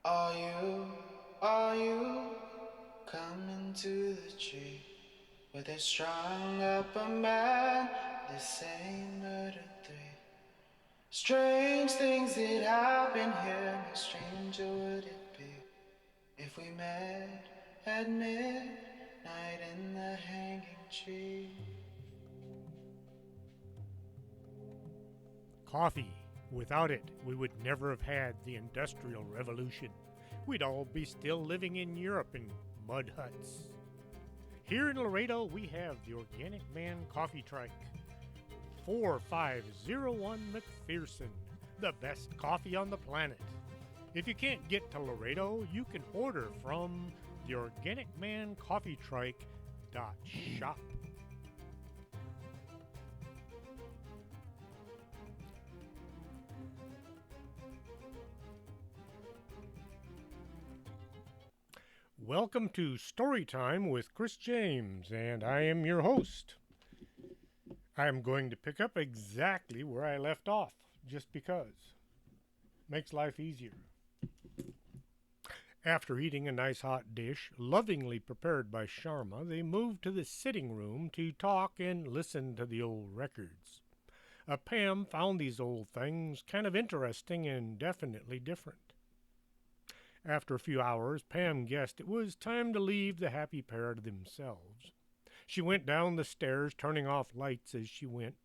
Are you coming to the tree where they strung up a man? They say murder three. Strange things that happen here. How stranger would it be if we met at midnight in the hanging tree? Coffee. Without it, we would never have had the Industrial Revolution. We'd all be still living in Europe in mud huts. Here in Laredo, we have the Organic Man Coffee Trike. 4501 McPherson, the best coffee on the planet. If you can't get to Laredo, you can order from the Organic Man Coffee Trike shop. Welcome to Storytime with Chris James, and I am your host. I am going to pick up exactly where I left off, just because. Makes life easier. After eating a nice hot dish, lovingly prepared by Sharma, they moved to the sitting room to talk and listen to the old records. Pam found these old things kind of interesting and definitely different. After a few hours, Pam guessed it was time to leave the happy pair to themselves. She went down the stairs, turning off lights as she went.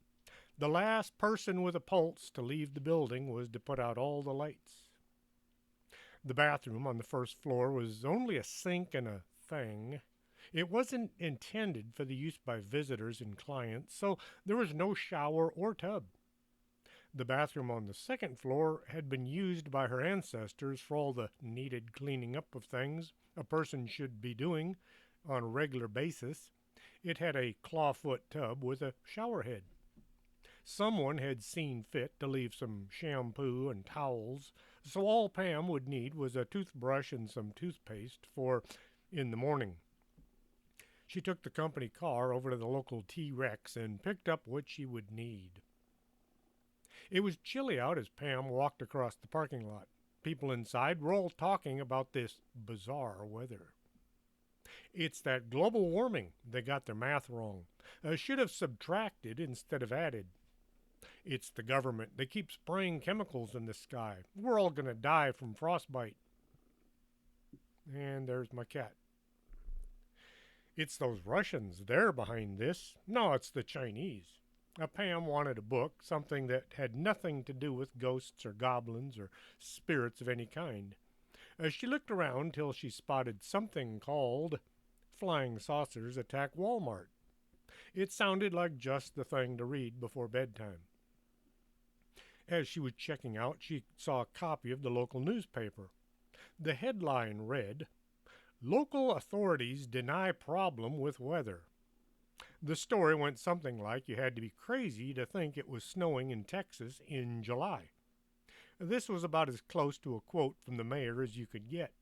The last person with a pulse to leave the building was to put out all the lights. The bathroom on the first floor was only a sink and a thing. It wasn't intended for the use by visitors and clients, so there was no shower or tub. The bathroom on the second floor had been used by her ancestors for all the needed cleaning up of things a person should be doing on a regular basis. It had a clawfoot tub with a shower head. Someone had seen fit to leave some shampoo and towels, so all Pam would need was a toothbrush and some toothpaste for in the morning. She took the company car over to the local T-Rex and picked up what she would need. It was chilly out as Pam walked across the parking lot. People inside were all talking about this bizarre weather. It's that global warming. They got their math wrong. Should have subtracted instead of added. It's the government. They keep spraying chemicals in the sky. We're all going to die from frostbite. And there's my cat. It's those Russians. They're behind this. No, it's the Chinese. Pam wanted a book, something that had nothing to do with ghosts or goblins or spirits of any kind. She looked around till she spotted something called Flying Saucers Attack Walmart. It sounded like just the thing to read before bedtime. As she was checking out, she saw a copy of the local newspaper. The headline read, Local Authorities Deny Problem with Weather. The story went something like you had to be crazy to think it was snowing in Texas in July. This was about as close to a quote from the mayor as you could get.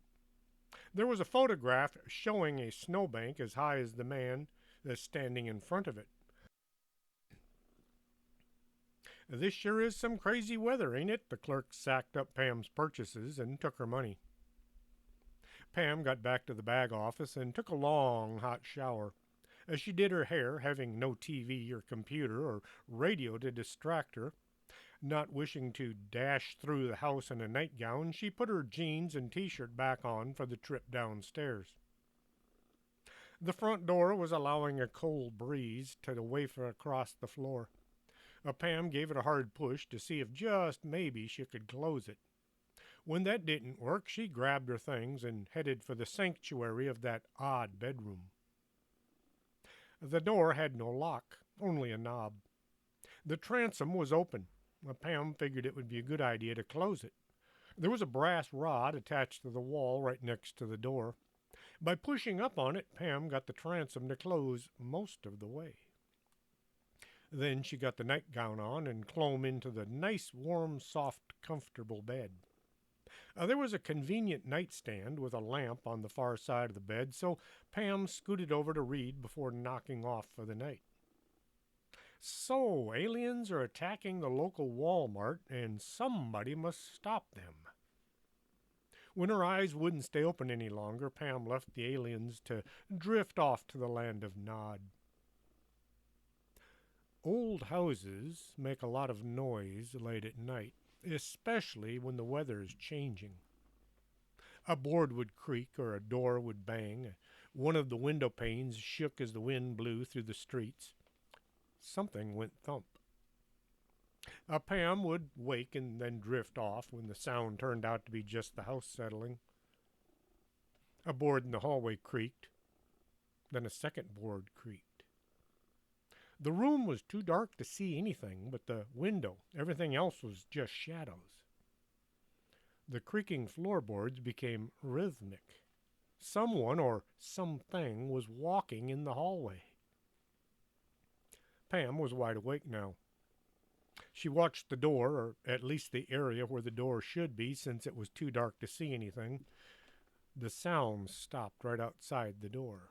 There was a photograph showing a snowbank as high as the man standing in front of it. This sure is some crazy weather, ain't it? The clerk sacked up Pam's purchases and took her money. Pam got back to the bag office and took a long hot shower. As she did her hair, having no TV or computer or radio to distract her, not wishing to dash through the house in a nightgown, she put her jeans and t-shirt back on for the trip downstairs. The front door was allowing a cold breeze to wafer across the floor. Pam gave it a hard push to see if just maybe she could close it. When that didn't work, she grabbed her things and headed for the sanctuary of that odd bedroom. The door had no lock, only a knob. The transom was open. Pam figured it would be a good idea to close it. There was a brass rod attached to the wall right next to the door. By pushing up on it, Pam got the transom to close most of the way. Then she got the nightgown on and clomb into the nice, warm, soft, comfortable bed. There was a convenient nightstand with a lamp on the far side of the bed, so Pam scooted over to read before knocking off for the night. So, aliens are attacking the local Walmart, and somebody must stop them. When her eyes wouldn't stay open any longer, Pam left the aliens to drift off to the land of Nod. Old houses make a lot of noise late at night, especially when the weather's changing. A board would creak or a door would bang. One of the window panes shook as the wind blew through the streets. Something went thump. Pam would wake and then drift off when the sound turned out to be just the house settling. A board in the hallway creaked. Then a second board creaked. The room was too dark to see anything but the window. Everything else was just shadows. The creaking floorboards became rhythmic. Someone or something was walking in the hallway. Pam was wide awake now. She watched the door, or at least the area where the door should be, since it was too dark to see anything. The sounds stopped right outside the door.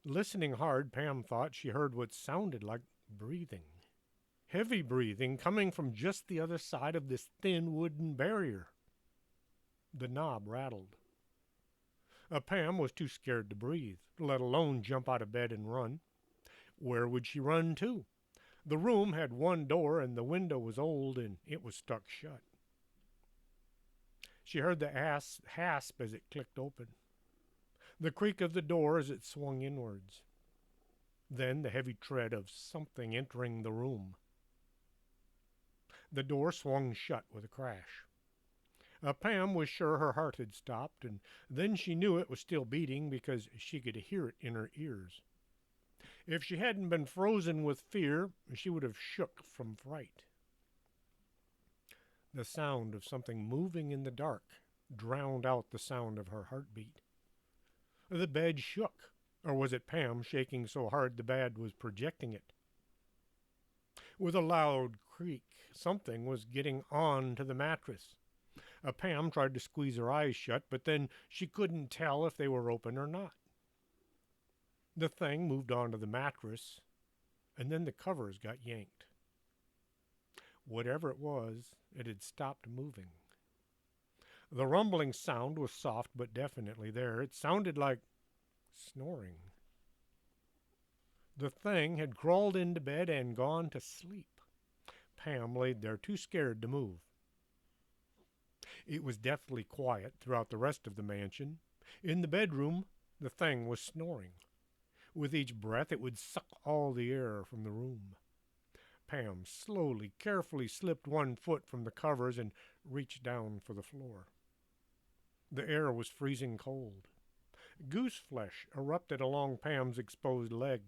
Listening hard, Pam thought she heard what sounded like breathing. Heavy breathing coming from just the other side of this thin wooden barrier. The knob rattled. Pam was too scared to breathe, let alone jump out of bed and run. Where would she run to? The room had one door and the window was old and it was stuck shut. She heard the hasp as it clicked open, the creak of the door as it swung inwards, then the heavy tread of something entering the room. The door swung shut with a crash. Pam was sure her heart had stopped, and then she knew it was still beating because she could hear it in her ears. If she hadn't been frozen with fear, she would have shook from fright. The sound of something moving in the dark drowned out the sound of her heartbeat. The bed shook, or was it Pam shaking so hard the bed was projecting it? With a loud creak, something was getting on to the mattress. Pam tried to squeeze her eyes shut, but then she couldn't tell if they were open or not. The thing moved onto the mattress, and then the covers got yanked. Whatever it was, it had stopped moving. The rumbling sound was soft but definitely there. It sounded like snoring. The thing had crawled into bed and gone to sleep. Pam laid there too scared to move. It was deathly quiet throughout the rest of the mansion. In the bedroom, the thing was snoring. With each breath, it would suck all the air from the room. Pam slowly, carefully slipped one foot from the covers and reached down for the floor. The air was freezing cold. Goose flesh erupted along Pam's exposed leg.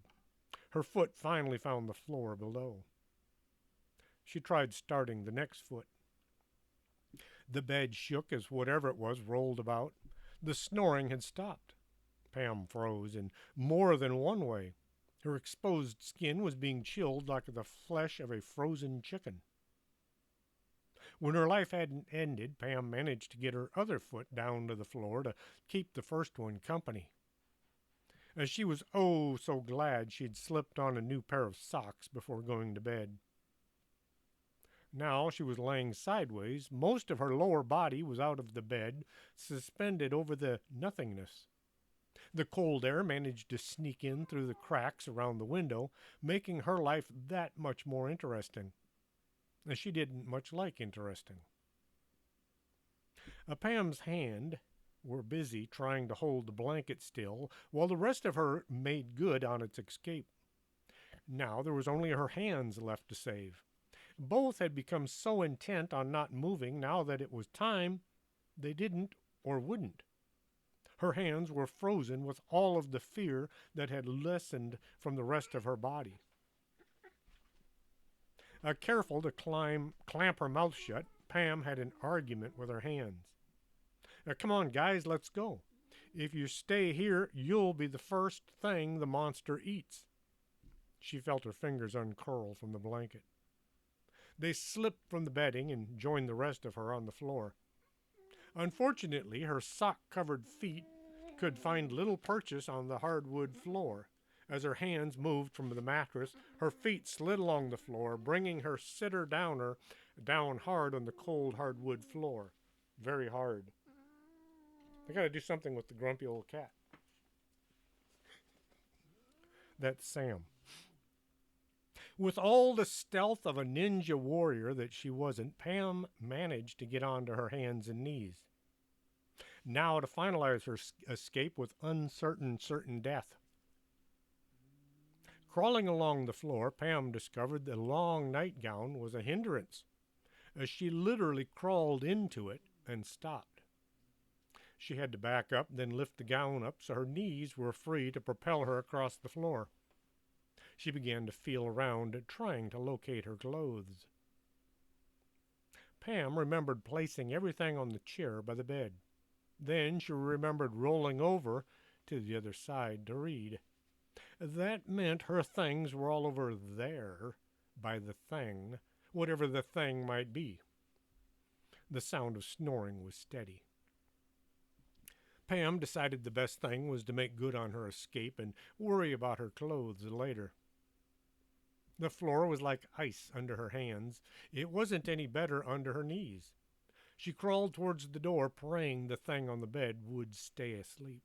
Her foot finally found the floor below. She tried starting the next foot. The bed shook as whatever it was rolled about. The snoring had stopped. Pam froze in more than one way. Her exposed skin was being chilled like the flesh of a frozen chicken. When her life hadn't ended, Pam managed to get her other foot down to the floor to keep the first one company. As she was oh so glad she'd slipped on a new pair of socks before going to bed. Now she was laying sideways. Most of her lower body was out of the bed, suspended over the nothingness. The cold air managed to sneak in through the cracks around the window, making her life that much more interesting. And she didn't much like interesting. Pam's hands were busy trying to hold the blanket still, while the rest of her made good on its escape. Now there was only her hands left to save. Both had become so intent on not moving now that it was time, they didn't or wouldn't. Her hands were frozen with all of the fear that had lessened from the rest of her body. Careful to clamp her mouth shut, Pam had an argument with her hands. Come on, guys, let's go. If you stay here, you'll be the first thing the monster eats. She felt her fingers uncurl from the blanket. They slipped from the bedding and joined the rest of her on the floor. Unfortunately, her sock-covered feet could find little purchase on the hardwood floor. As her hands moved from the mattress, her feet slid along the floor, bringing her sitter-downer down hard on the cold hardwood floor. Very hard. I gotta do something with the grumpy old cat. That's Sam. With all the stealth of a ninja warrior that she wasn't, Pam managed to get onto her hands and knees. Now to finalize her escape with certain death. Crawling along the floor, Pam discovered the long nightgown was a hindrance, as she literally crawled into it and stopped. She had to back up, then lift the gown up so her knees were free to propel her across the floor. She began to feel around, trying to locate her clothes. Pam remembered placing everything on the chair by the bed. Then she remembered rolling over to the other side to read. That meant her things were all over there by the thing, whatever the thing might be. The sound of snoring was steady. Pam decided the best thing was to make good on her escape and worry about her clothes later. The floor was like ice under her hands. It wasn't any better under her knees. She crawled towards the door, praying the thing on the bed would stay asleep.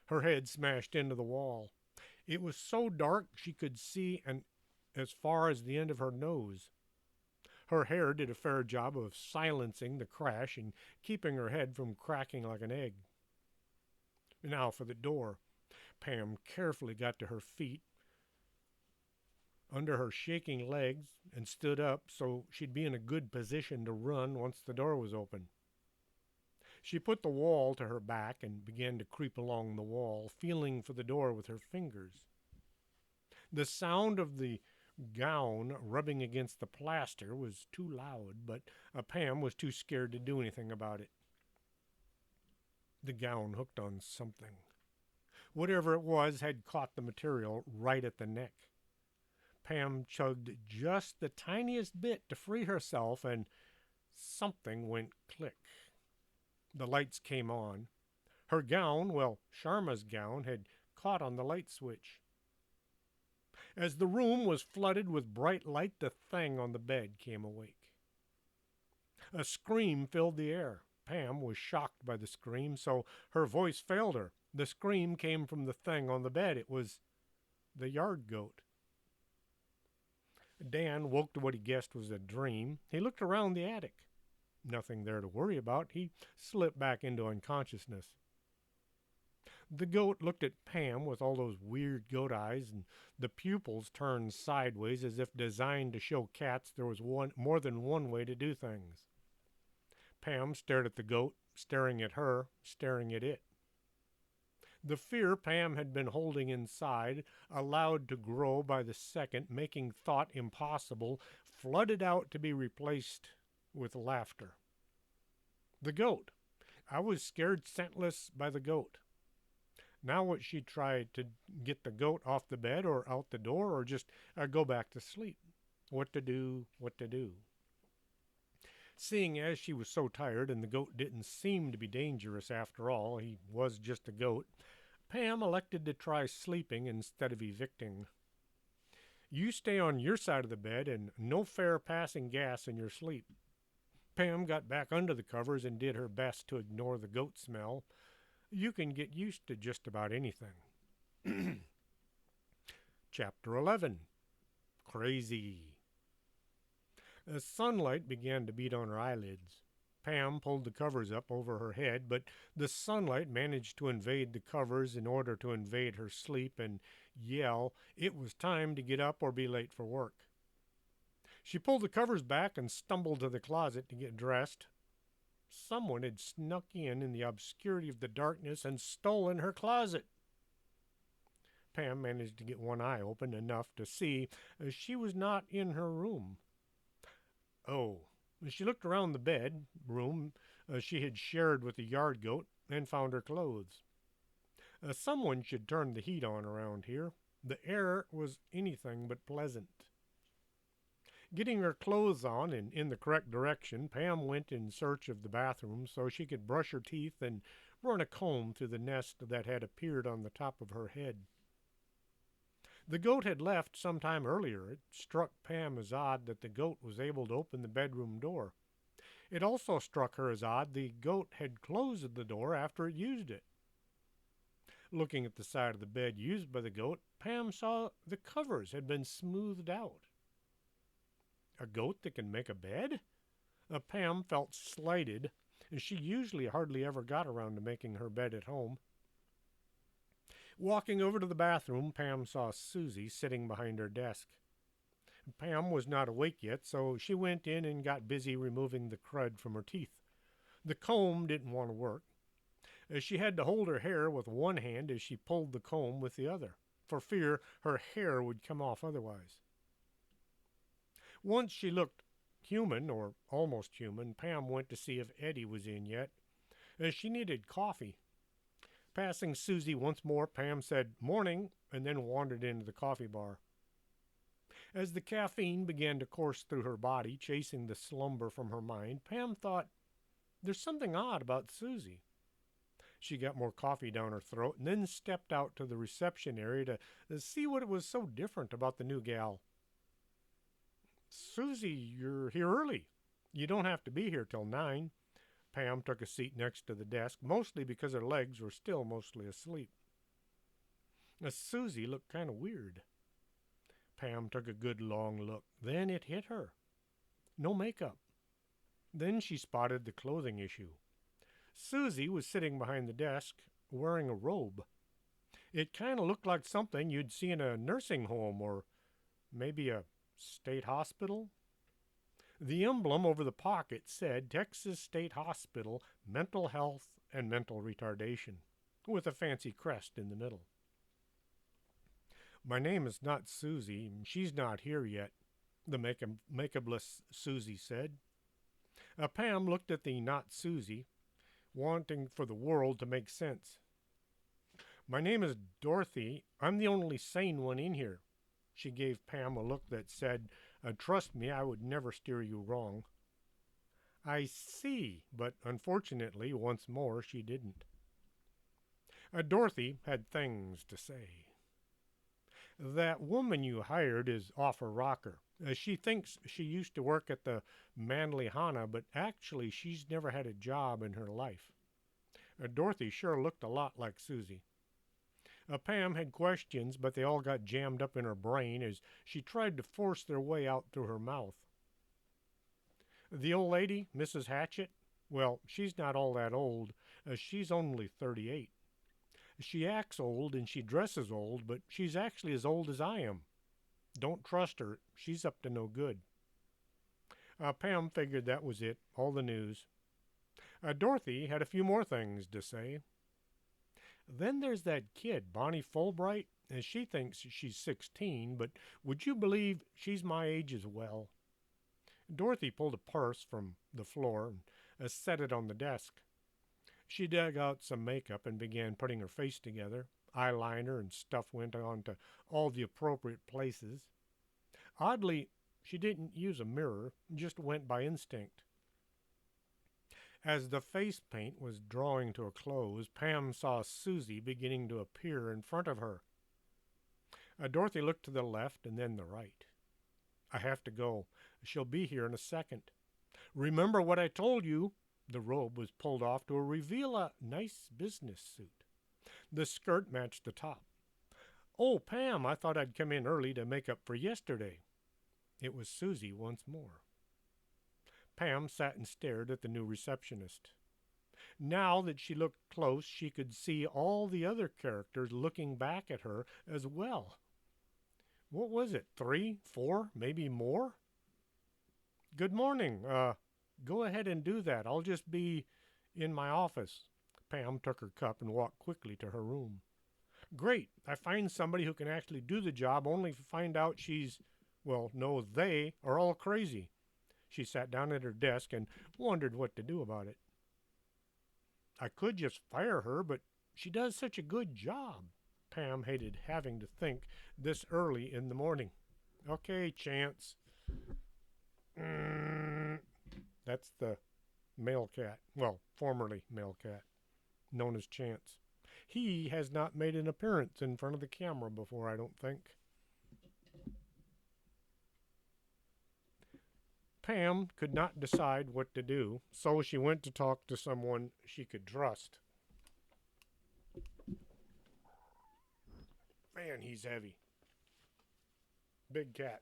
Her head smashed into the wall. It was so dark she could see as far as the end of her nose. Her hair did a fair job of silencing the crash and keeping her head from cracking like an egg. Now for the door. Pam carefully got to her feet under her shaking legs and stood up so she'd be in a good position to run once the door was open. She put the wall to her back and began to creep along the wall, feeling for the door with her fingers. The sound of the gown rubbing against the plaster was too loud, but Pam was too scared to do anything about it. The gown hooked on something. Whatever it was had caught the material right at the neck. Pam chugged just the tiniest bit to free herself, and something went click. The lights came on. Her gown, well, Sharma's gown, had caught on the light switch. As the room was flooded with bright light, the thing on the bed came awake. A scream filled the air. Pam was shocked by the scream, so her voice failed her. The scream came from the thing on the bed. It was the yard goat. Dan woke to what he guessed was a dream. He looked around the attic. Nothing there to worry about. He slipped back into unconsciousness. The goat looked at Pam with all those weird goat eyes, and the pupils turned sideways as if designed to show cats there was more than one way to do things. Pam stared at the goat, staring at her, staring at it. The fear Pam had been holding inside, allowed to grow by the second, making thought impossible, flooded out to be replaced with laughter. The goat. I was scared senseless by the goat. Now what she tried to get the goat off the bed or out the door or just go back to sleep. What to do, what to do. Seeing as she was so tired and the goat didn't seem to be dangerous after all, he was just a goat, Pam elected to try sleeping instead of evicting. You stay on your side of the bed and no fair passing gas in your sleep. Pam got back under the covers and did her best to ignore the goat smell. You can get used to just about anything. Chapter 11. Crazy. As sunlight began to beat on her eyelids, Pam pulled the covers up over her head, but the sunlight managed to invade the covers in order to invade her sleep and yell it was time to get up or be late for work. She pulled the covers back and stumbled to the closet to get dressed. Someone had snuck in the obscurity of the darkness and stolen her closet. Pam managed to get one eye open enough to see she was not in her room. Oh, she looked around the bedroom she had shared with the yard goat and found her clothes. Someone should turn the heat on around here. The air was anything but pleasant. Getting her clothes on and in the correct direction, Pam went in search of the bathroom so she could brush her teeth and run a comb through the nest that had appeared on the top of her head. The goat had left some time earlier. It struck Pam as odd that the goat was able to open the bedroom door. It also struck her as odd the goat had closed the door after it used it. Looking at the side of the bed used by the goat, Pam saw the covers had been smoothed out. A goat that can make a bed? Pam felt slighted, and she usually hardly ever got around to making her bed at home. Walking over to the bathroom, Pam saw Susie sitting behind her desk. Pam was not awake yet, so she went in and got busy removing the crud from her teeth. The comb didn't want to work. She had to hold her hair with one hand as she pulled the comb with the other, for fear her hair would come off otherwise. Once she looked human, or almost human, Pam went to see if Eddie was in yet. She needed coffee. Passing Susie once more, Pam said, "Morning," and then wandered into the coffee bar. As the caffeine began to course through her body, chasing the slumber from her mind, Pam thought, "There's something odd about Susie." She got more coffee down her throat and then stepped out to the reception area to see what was so different about the new gal. "Susie, you're here early. You don't have to be here till 9. Pam took a seat next to the desk, mostly because her legs were still mostly asleep. Susie looked kind of weird. Pam took a good long look. Then it hit her. No makeup. Then she spotted the clothing issue. Susie was sitting behind the desk, wearing a robe. It kind of looked like something you'd see in a nursing home or maybe a state hospital. The emblem over the pocket said Texas State Hospital Mental Health and Mental Retardation, with a fancy crest in the middle. "My name is not Susie. She's not here yet," the makeupless Susie said. Pam looked at the not Susie, wanting for the world to make sense. "My name is Dorothy. I'm the only sane one in here." She gave Pam a look that said, "Trust me, I would never steer you wrong." "I see," but unfortunately, once more, she didn't. Dorothy had things to say. "That woman you hired is off her rocker. She thinks she used to work at the Manly Hana, but actually she's never had a job in her life." Dorothy sure looked a lot like Susie. Pam had questions, but they all got jammed up in her brain as she tried to force their way out through her mouth. "The old lady, Mrs. Hatchett? Well, she's not all that old. She's only 38. She acts old and she dresses old, but she's actually as old as I am. Don't trust her. She's up to no good." Pam figured that was it, all the news. Dorothy had a few more things to say. "Then there's that kid, Bonnie Fulbright, and she thinks she's 16, but would you believe she's my age as well?" Dorothy pulled a purse from the floor and set it on the desk. She dug out some makeup and began putting her face together. Eyeliner and stuff went on to all the appropriate places. Oddly, she didn't use a mirror, just went by instinct. As the face paint was drawing to a close, Pam saw Susie beginning to appear in front of her. Dorothy looked to the left and then the right. "I have to go. She'll be here in a second. Remember what I told you." The robe was pulled off to reveal a nice business suit. The skirt matched the top. "Oh, Pam, I thought I'd come in early to make up for yesterday." It was Susie once more. Pam sat and stared at the new receptionist. Now that she looked close, she could see all the other characters looking back at her as well. What was it, 3, 4, maybe more? "Good morning. Go ahead and do that. I'll just be in my office." Pam took her cup and walked quickly to her room. "Great. I find somebody who can actually do the job only to find out she's, well, no, they are all crazy." She sat down at her desk and wondered what to do about it. "I could just fire her, but she does such a good job." Pam hated having to think this early in the morning. "Okay, Chance." That's the male cat. Well, formerly male cat, known as Chance. He has not made an appearance in front of the camera before, I don't think. Pam could not decide what to do, so she went to talk to someone she could trust. Man, he's heavy. Big cat.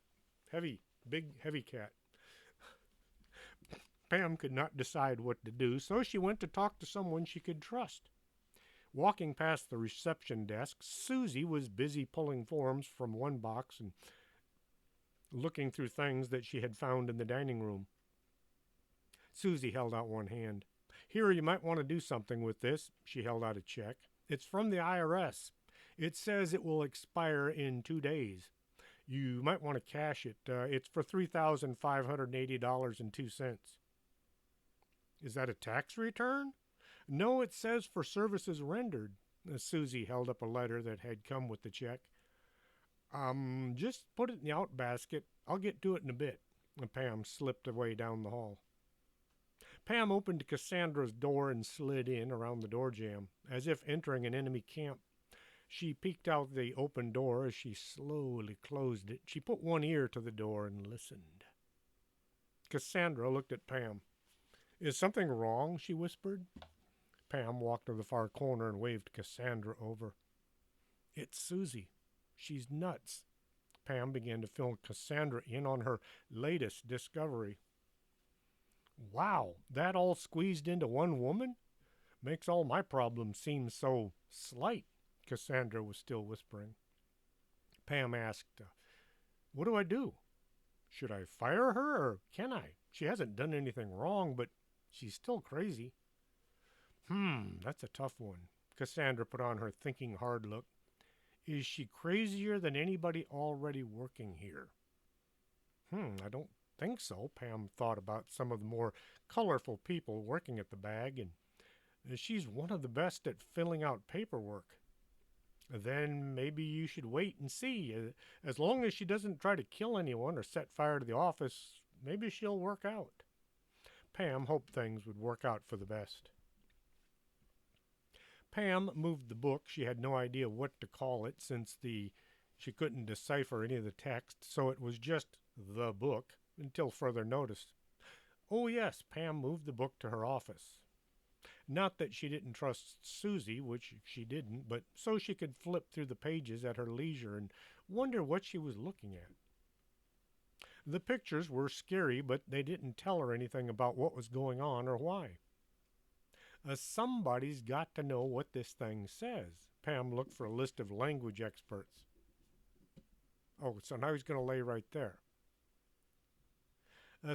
Heavy, big, heavy cat. Pam could not decide what to do, so she went to talk to someone she could trust. Walking past the reception desk, Susie was busy pulling forms from one box and looking through things that she had found in the dining room. Susie held out one hand. Here, you might want to do something with this. She held out a check. It's from the IRS. It says it will expire in 2 days. You might want to cash it. It's for $3,580.02. Is that a tax return? No, it says for services rendered. Susie held up a letter that had come with the check. Just put it in the outbasket. I'll get to it in a bit. Pam slipped away down the hall. Pam opened Cassandra's door and slid in around the door jamb, as if entering an enemy camp. She peeked out the open door as she slowly closed it. She put one ear to the door and listened. Cassandra looked at Pam. Is something wrong? She whispered. Pam walked to the far corner and waved Cassandra over. It's Susie. She's nuts. Pam began to fill Cassandra in on her latest discovery. Wow, that all squeezed into one woman? Makes all my problems seem so slight, Cassandra was still whispering. Pam asked, what do I do? Should I fire her or can I? She hasn't done anything wrong, but she's still crazy. That's a tough one. Cassandra put on her thinking hard look. Is she crazier than anybody already working here? I don't think so. Pam thought about some of the more colorful people working at the bag, and she's one of the best at filling out paperwork. Then maybe you should wait and see. As long as she doesn't try to kill anyone or set fire to the office, maybe she'll work out. Pam hoped things would work out for the best. Pam moved the book. She had no idea what to call it since she couldn't decipher any of the text, so it was just the book until further notice. Oh yes, Pam moved the book to her office. Not that she didn't trust Susie, which she didn't, but so she could flip through the pages at her leisure and wonder what she was looking at. The pictures were scary, but they didn't tell her anything about what was going on or why. Somebody's got to know what this thing says. Pam looked for a list of language experts. Oh, so now he's going to lay right there.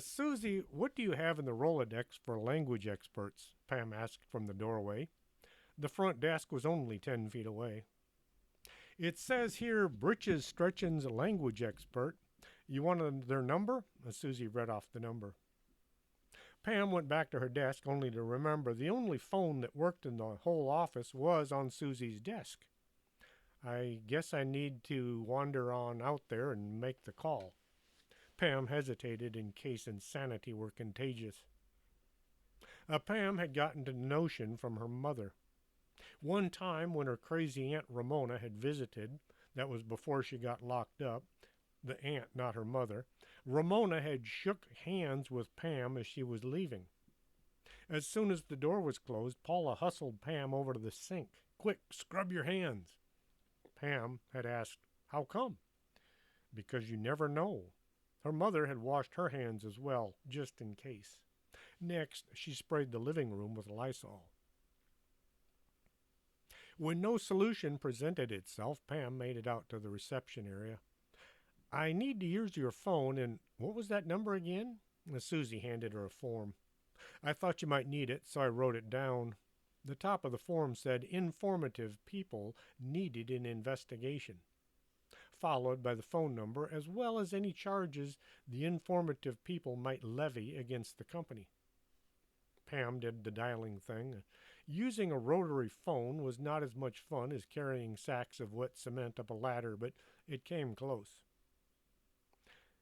Susie, what do you have in the Rolodex for language experts? Pam asked from the doorway. The front desk was only 10 feet away. It says here, Britches Stretchin's a language expert. You want their number? Susie read off the number. Pam went back to her desk only to remember the only phone that worked in the whole office was on Susie's desk. I guess I need to wander on out there and make the call. Pam hesitated in case insanity were contagious. Pam had gotten the notion from her mother. One time when her crazy Aunt Ramona had visited, that was before she got locked up, the aunt, not her mother, Ramona had shook hands with Pam as she was leaving. As soon as the door was closed, Paula hustled Pam over to the sink. Quick, scrub your hands. Pam had asked, how come? Because you never know. Her mother had washed her hands as well, just in case. Next, she sprayed the living room with Lysol. When no solution presented itself, Pam made it out to the reception area. I need to use your phone, and what was that number again? Susie handed her a form. I thought you might need it, so I wrote it down. The top of the form said, informative people needed in investigation, followed by the phone number as well as any charges the informative people might levy against the company. Pam did the dialing thing. Using a rotary phone was not as much fun as carrying sacks of wet cement up a ladder, but it came close.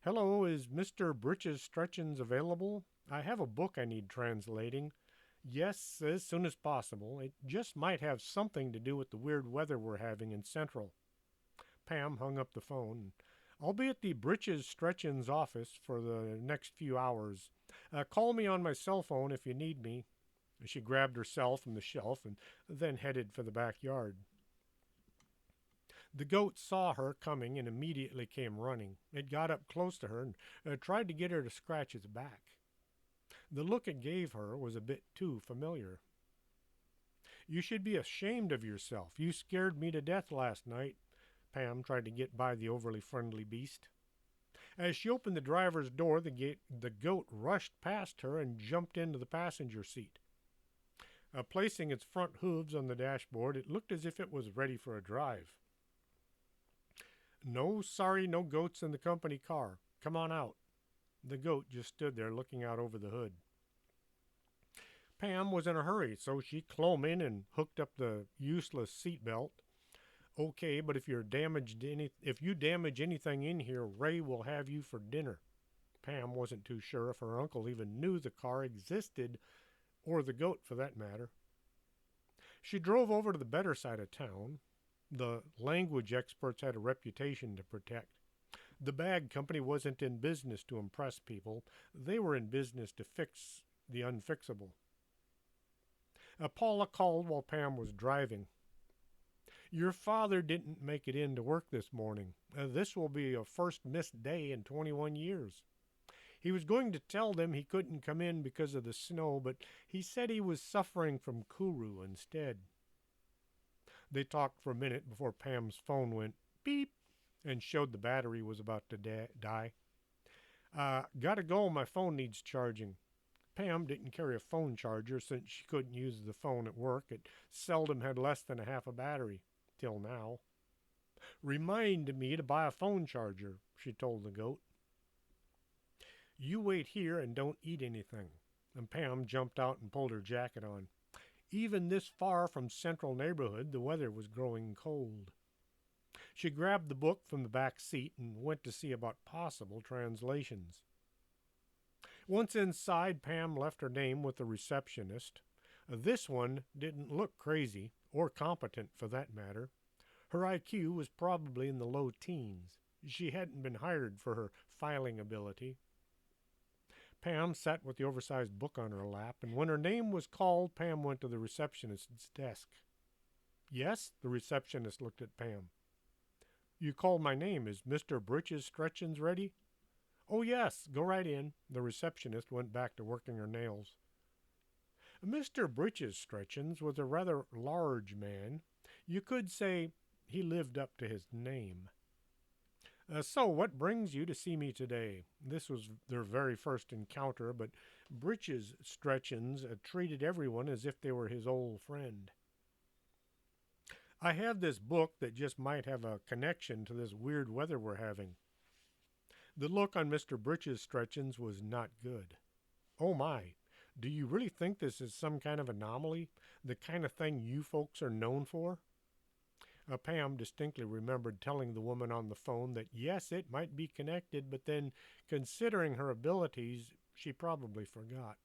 Hello, is Mr. Britches Stretchins available? I have a book I need translating. Yes, as soon as possible. It just might have something to do with the weird weather we're having in Central. Pam hung up the phone. I'll be at the Britches Stretchin's office for the next few hours. Call me on my cell phone if you need me." She grabbed her cell from the shelf and then headed for the backyard. The goat saw her coming and immediately came running. It got up close to her and tried to get her to scratch its back. The look it gave her was a bit too familiar. "You should be ashamed of yourself. You scared me to death last night." Pam tried to get by the overly friendly beast. As she opened the driver's door, the goat rushed past her and jumped into the passenger seat. Placing its front hooves on the dashboard, it looked as if it was ready for a drive. "No, sorry, no goats in the company car. Come on out." The goat just stood there looking out over the hood. Pam was in a hurry, so she clomb in and hooked up the useless seat belt. "Okay, but if you damage anything in here, Ray will have you for dinner." Pam wasn't too sure if her uncle even knew the car existed, or the goat for that matter. She drove over to the better side of town. The language experts had a reputation to protect. The bag company wasn't in business to impress people. They were in business to fix the unfixable. Paula called while Pam was driving. "Your father didn't make it in to work this morning. This will be a first missed day in 21 years. He was going to tell them he couldn't come in because of the snow, but he said he was suffering from Kuru instead." They talked for a minute before Pam's phone went beep and showed the battery was about to die. "Gotta go, my phone needs charging." Pam didn't carry a phone charger since she couldn't use the phone at work. It seldom had less than a half a battery, till now. "Remind me to buy a phone charger," she told the goat. "You wait here and don't eat anything." And Pam jumped out and pulled her jacket on. Even this far from central neighborhood, the weather was growing cold. She grabbed the book from the back seat and went to see about possible translations. Once inside, Pam left her name with the receptionist. This one didn't look crazy, or competent for that matter. Her IQ was probably in the low teens. She hadn't been hired for her filing ability. Pam sat with the oversized book on her lap, and when her name was called, Pam went to the receptionist's desk. "Yes?" The receptionist looked at Pam. "You called my name. Is Mr. Britches Stretchins ready?" "Oh, yes. Go right in." The receptionist went back to working her nails. Mr. Britches Stretchins was a rather large man. You could say he lived up to his name. "So, what brings you to see me today?" This was their very first encounter, but Britches Stretchins treated everyone as if they were his old friend. "I have this book that just might have a connection to this weird weather we're having." The look on Mr. Britches Stretchins was not good. "Oh my, do you really think this is some kind of anomaly? The kind of thing you folks are known for?" Pam distinctly remembered telling the woman on the phone that yes, it might be connected, but then, considering her abilities, she probably forgot.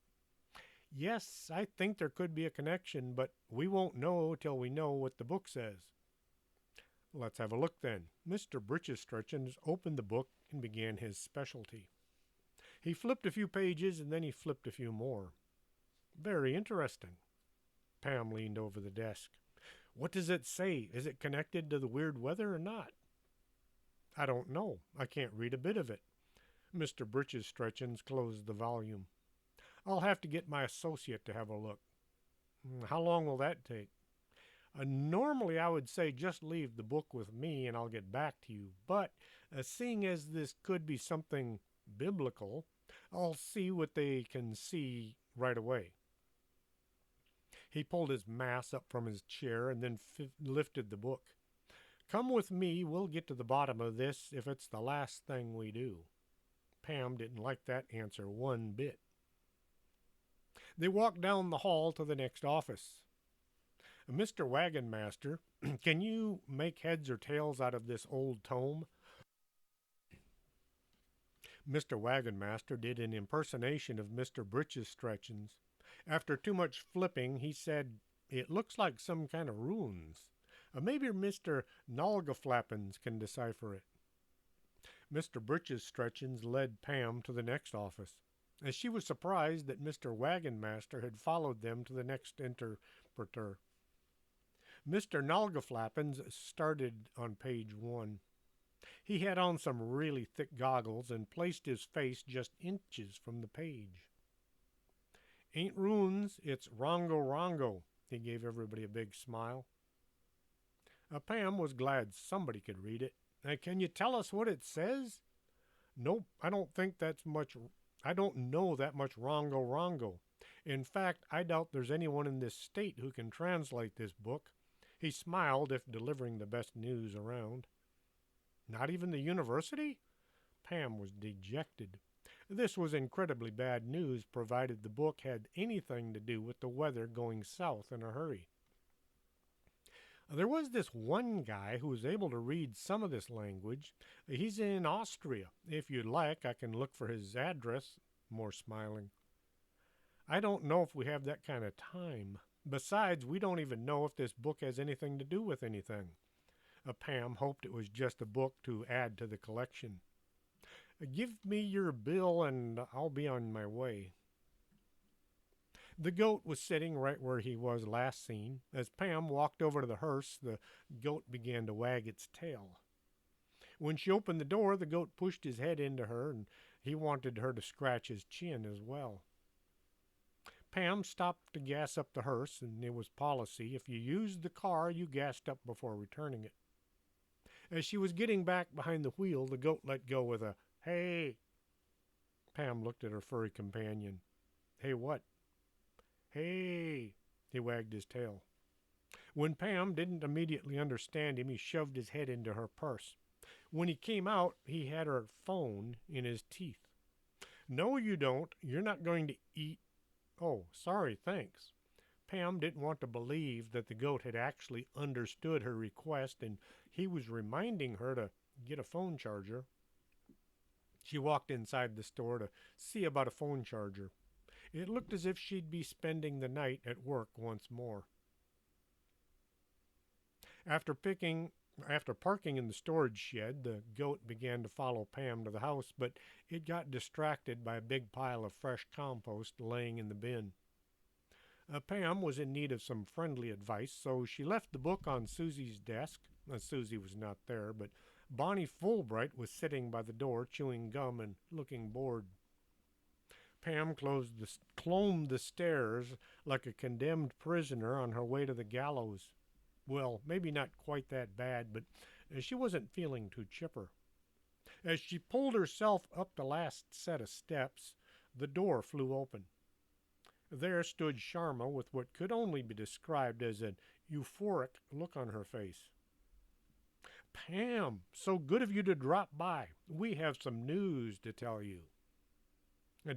"Yes, I think there could be a connection, but we won't know till we know what the book says." "Let's have a look then." Mr. Britches Stretchins opened the book and began his specialty. He flipped a few pages and then he flipped a few more. "Very interesting." Pam leaned over the desk. "What does it say? Is it connected to the weird weather or not?" "I don't know. I can't read a bit of it." Mr. Britches Stretchins closed the volume. "I'll have to get my associate to have a look." "How long will that take?" Normally I would say just leave the book with me and I'll get back to you, but seeing as this could be something biblical, I'll see what they can see right away." He pulled his mass up from his chair and then lifted the book. "Come with me, we'll get to the bottom of this if it's the last thing we do." Pam didn't like that answer one bit. They walked down the hall to the next office. "Mr. Wagon Master, can you make heads or tails out of this old tome?" Mr. Wagon Master did an impersonation of Mr. Britches Stretchins. After too much flipping, he said, "It looks like some kind of runes. Maybe Mr. Nalgaflappins can decipher it." Mr. Britch's stretchings led Pam to the next office, as she was surprised that Mr. Wagon Master had followed them to the next interpreter. Mr. Nalgaflappins started on page 1. He had on some really thick goggles and placed his face just inches from the page. Ain't runes, it's Rongo Rongo. He gave everybody a big smile. Pam was glad somebody could read it. Can you tell us what it says? Nope, I don't know that much Rongo Rongo. In fact, I doubt there's anyone in this state who can translate this book. He smiled, if delivering the best news around. Not even the university? Pam was dejected. This was incredibly bad news, provided the book had anything to do with the weather going south in a hurry. There was this one guy who was able to read some of this language. He's in Austria. If you'd like, I can look for his address. More smiling. I don't know if we have that kind of time. Besides, we don't even know if this book has anything to do with anything. Pam hoped it was just a book to add to the collection. Give me your bill and I'll be on my way. The goat was sitting right where he was last seen. As Pam walked over to the hearse, the goat began to wag its tail. When she opened the door, the goat pushed his head into her, and he wanted her to scratch his chin as well. Pam stopped to gas up the hearse, and it was policy, if you used the car, you gassed up before returning it. As she was getting back behind the wheel, the goat let go with a, "Hey!" Pam looked at her furry companion. "Hey, what?" "Hey!" He wagged his tail. When Pam didn't immediately understand him, he shoved his head into her purse. When he came out, he had her phone in his teeth. "No, you don't. You're not going to eat." "Oh, sorry, thanks." Pam didn't want to believe that the goat had actually understood her request, and he was reminding her to get a phone charger. She walked inside the store to see about a phone charger. It looked as if she'd be spending the night at work once more. After parking in the storage shed, the goat began to follow Pam to the house, but it got distracted by a big pile of fresh compost laying in the bin. Pam was in need of some friendly advice, so she left the book on Susie's desk. Susie was not there, but Bonnie Fulbright was sitting by the door chewing gum and looking bored. Pam clomb the stairs like a condemned prisoner on her way to the gallows. Well, maybe not quite that bad, but she wasn't feeling too chipper. As she pulled herself up the last set of steps, the door flew open. There stood Sharma with what could only be described as an euphoric look on her face. "Pam, so good of you to drop by. We have some news to tell you."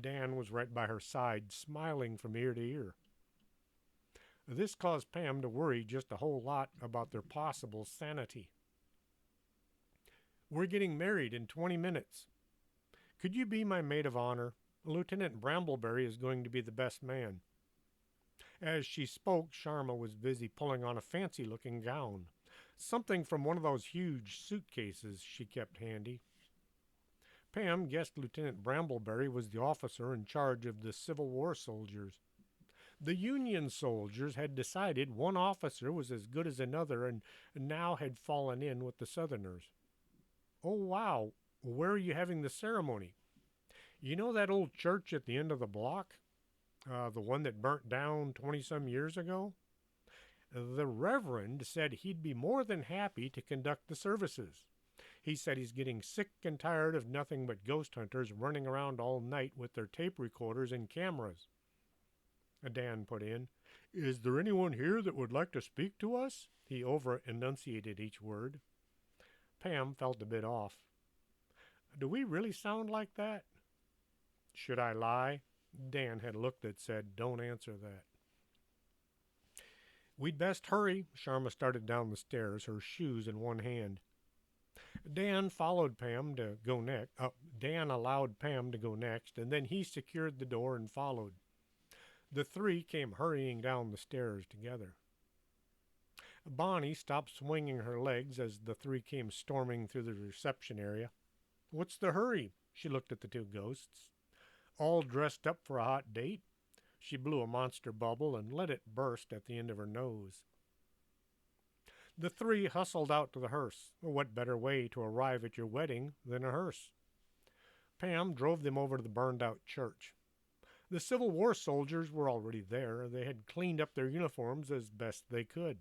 Dan was right by her side, smiling from ear to ear. This caused Pam to worry just a whole lot about their possible sanity. "We're getting married in 20 minutes. Could you be my maid of honor? Lieutenant Brambleberry is going to be the best man." As she spoke, Sharma was busy pulling on a fancy-looking gown, something from one of those huge suitcases she kept handy. Pam guessed Lieutenant Brambleberry was the officer in charge of the Civil War soldiers. The Union soldiers had decided one officer was as good as another and now had fallen in with the Southerners. "Oh, wow. Where are you having the ceremony?" "You know that old church at the end of the block? The one that burnt down 20-some years ago? The Reverend said he'd be more than happy to conduct the services. He said he's getting sick and tired of nothing but ghost hunters running around all night with their tape recorders and cameras." Dan put in, "Is there anyone here that would like to speak to us?" He over-enunciated each word. Pam felt a bit off. "Do we really sound like that?" "Should I lie?" Dan had a look that said, "Don't answer that." "We'd best hurry." Sharma started down the stairs, her shoes in one hand. Dan allowed Pam to go next, and then he secured the door and followed. The three came hurrying down the stairs together. Bonnie stopped swinging her legs as the three came storming through the reception area. What's the hurry? She looked at the two ghosts. All dressed up for a hot date? She blew a monster bubble and let it burst at the end of her nose. The three hustled out to the hearse. What better way to arrive at your wedding than a hearse? Pam drove them over to the burned out church. The Civil War soldiers were already there. They had cleaned up their uniforms as best they could.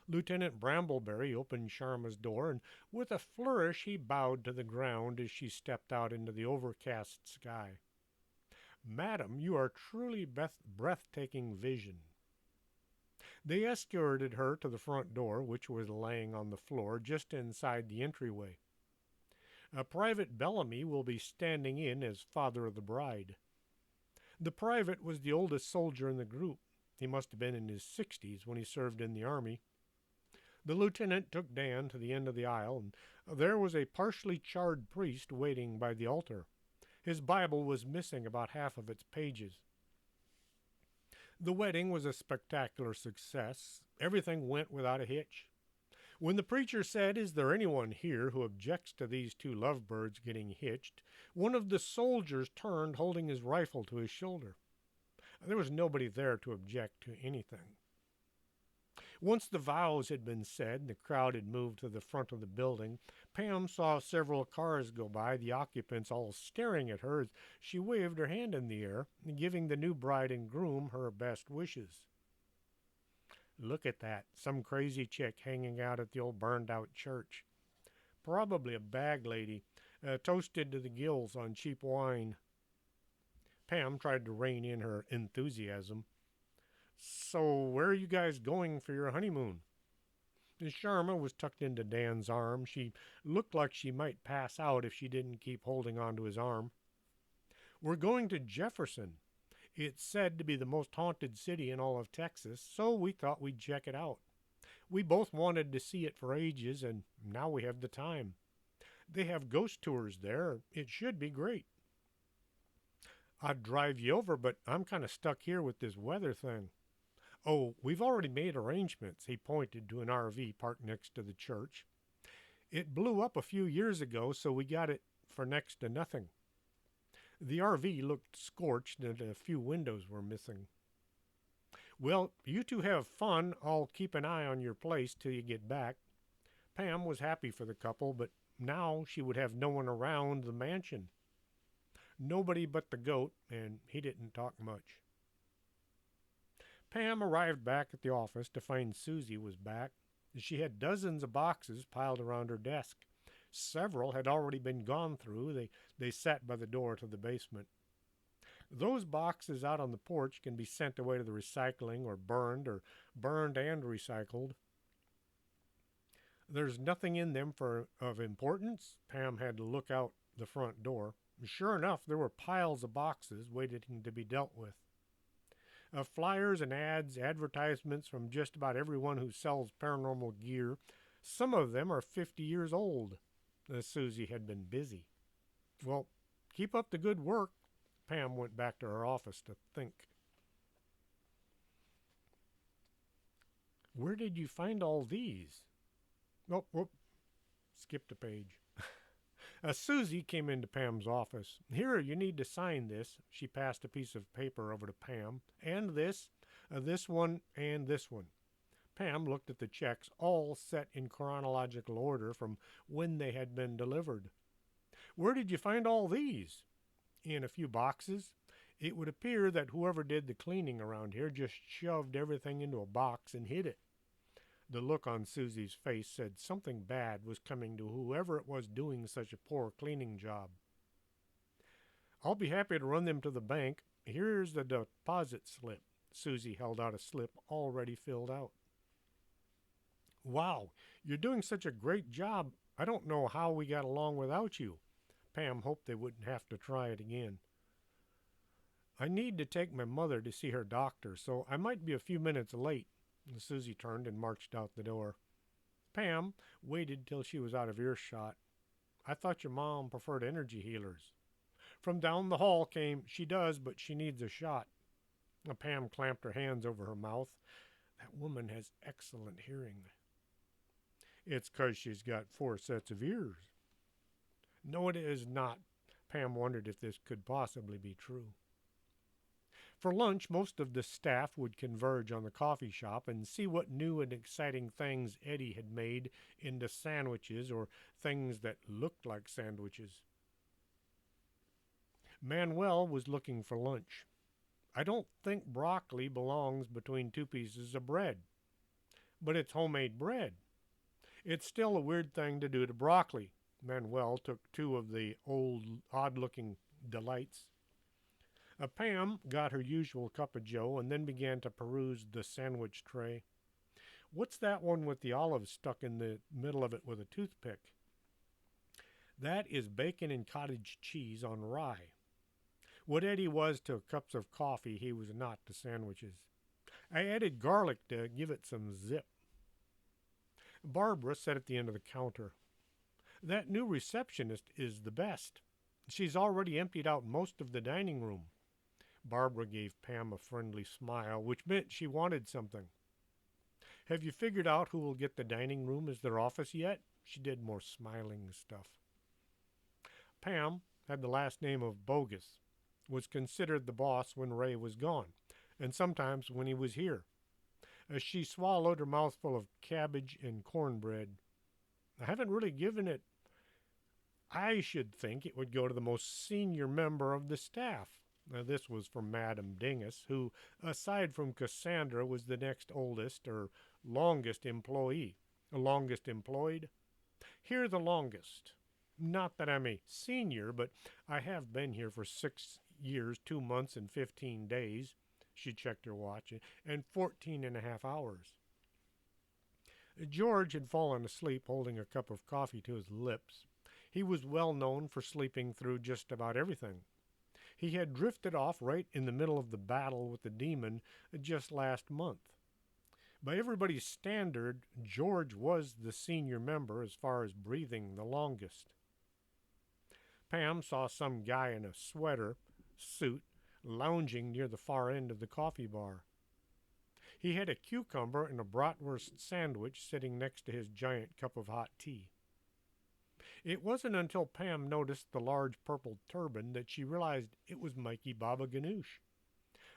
Lieutenant Brambleberry opened Sharma's door, and with a flourish he bowed to the ground as she stepped out into the overcast sky. Madam, you are truly breathtaking vision. They escorted her to the front door, which was laying on the floor just inside the entryway. A Private Bellamy will be standing in as father of the bride. The private was the oldest soldier in the group. He must have been in his 60s when he served in the army. The lieutenant took Dan to the end of the aisle, and there was a partially charred priest waiting by the altar. His Bible was missing about half of its pages. The wedding was a spectacular success. Everything went without a hitch. When the preacher said, "Is there anyone here who objects to these two lovebirds getting hitched?" one of the soldiers turned, holding his rifle to his shoulder. There was nobody there to object to anything. Once the vows had been said and the crowd had moved to the front of the building, Pam saw several cars go by, the occupants all staring at her as she waved her hand in the air, giving the new bride and groom her best wishes. Look at that, some crazy chick hanging out at the old burned-out church. Probably a bag lady, toasted to the gills on cheap wine. Pam tried to rein in her enthusiasm. So, where are you guys going for your honeymoon? Sharma was tucked into Dan's arm. She looked like she might pass out if she didn't keep holding onto his arm. We're going to Jefferson. It's said to be the most haunted city in all of Texas, so we thought we'd check it out. We both wanted to see it for ages, and now we have the time. They have ghost tours there. It should be great. I'd drive you over, but I'm kind of stuck here with this weather thing. Oh, we've already made arrangements. He pointed to an RV parked next to the church. It blew up a few years ago, so we got it for next to nothing. The RV looked scorched and a few windows were missing. Well, you two have fun. I'll keep an eye on your place till you get back. Pam was happy for the couple, but now she would have no one around the mansion. Nobody but the goat, and he didn't talk much. Pam arrived back at the office to find Susie was back. She had dozens of boxes piled around her desk. Several had already been gone through. They sat by the door to the basement. Those boxes out on the porch can be sent away to the recycling or burned and recycled. There's nothing in them of importance. Pam had to look out the front door. Sure enough, there were piles of boxes waiting to be dealt with. Flyers and ads, advertisements from just about everyone who sells paranormal gear. Some of them are 50 years old. Susie had been busy. Well, keep up the good work. Pam went back to her office to think. Where did you find all these? Oh, whoop, skipped a page. Susie came into Pam's office. Here, you need to sign this. She passed a piece of paper over to Pam. And this one, and this one. Pam looked at the checks, all set in chronological order from when they had been delivered. Where did you find all these? In a few boxes. It would appear that whoever did the cleaning around here just shoved everything into a box and hid it. The look on Susie's face said something bad was coming to whoever it was doing such a poor cleaning job. I'll be happy to run them to the bank. Here's the deposit slip. Susie held out a slip already filled out. Wow, you're doing such a great job. I don't know how we got along without you. Pam hoped they wouldn't have to try it again. I need to take my mother to see her doctor, so I might be a few minutes late. Susie turned and marched out the door. Pam waited till she was out of earshot. I thought your mom preferred energy healers. From down the hall came, she does, but she needs a shot. Pam clamped her hands over her mouth. That woman has excellent hearing. It's 'cause she's got 4 sets of ears. No, it is not. Pam wondered if this could possibly be true. For lunch, most of the staff would converge on the coffee shop and see what new and exciting things Eddie had made into sandwiches or things that looked like sandwiches. Manuel was looking for lunch. I don't think broccoli belongs between two pieces of bread, but it's homemade bread. It's still a weird thing to do to broccoli. Manuel took two of the old, odd looking delights. Pam got her usual cup of joe and then began to peruse the sandwich tray. What's that one with the olives stuck in the middle of it with a toothpick? That is bacon and cottage cheese on rye. What Eddie was to cups of coffee, he was not to sandwiches. I added garlic to give it some zip. Barbara sat at the end of the counter. That new receptionist is the best. She's already emptied out most of the dining room. Barbara gave Pam a friendly smile, which meant she wanted something. Have you figured out who will get the dining room as their office yet? She did more smiling stuff. Pam had the last name of Bogus, was considered the boss when Ray was gone, and sometimes when he was here. As she swallowed her mouthful of cabbage and cornbread, I haven't really given it. I should think it would go to the most senior member of the staff. Now, this was from Madame Dingus, who, aside from Cassandra, was the next oldest or longest employee. Longest employed? Here, the longest. Not that I'm a senior, but I have been here for 6 years, 2 months, and 15 days. She checked her watch, and 14 and a half hours. George had fallen asleep holding a cup of coffee to his lips. He was well known for sleeping through just about everything. He had drifted off right in the middle of the battle with the demon just last month. By everybody's standard, George was the senior member as far as breathing the longest. Pam saw some guy in a sweater suit lounging near the far end of the coffee bar. He had a cucumber and a bratwurst sandwich sitting next to his giant cup of hot tea. It wasn't until Pam noticed the large purple turban that she realized it was Mikey Baba Ganoush.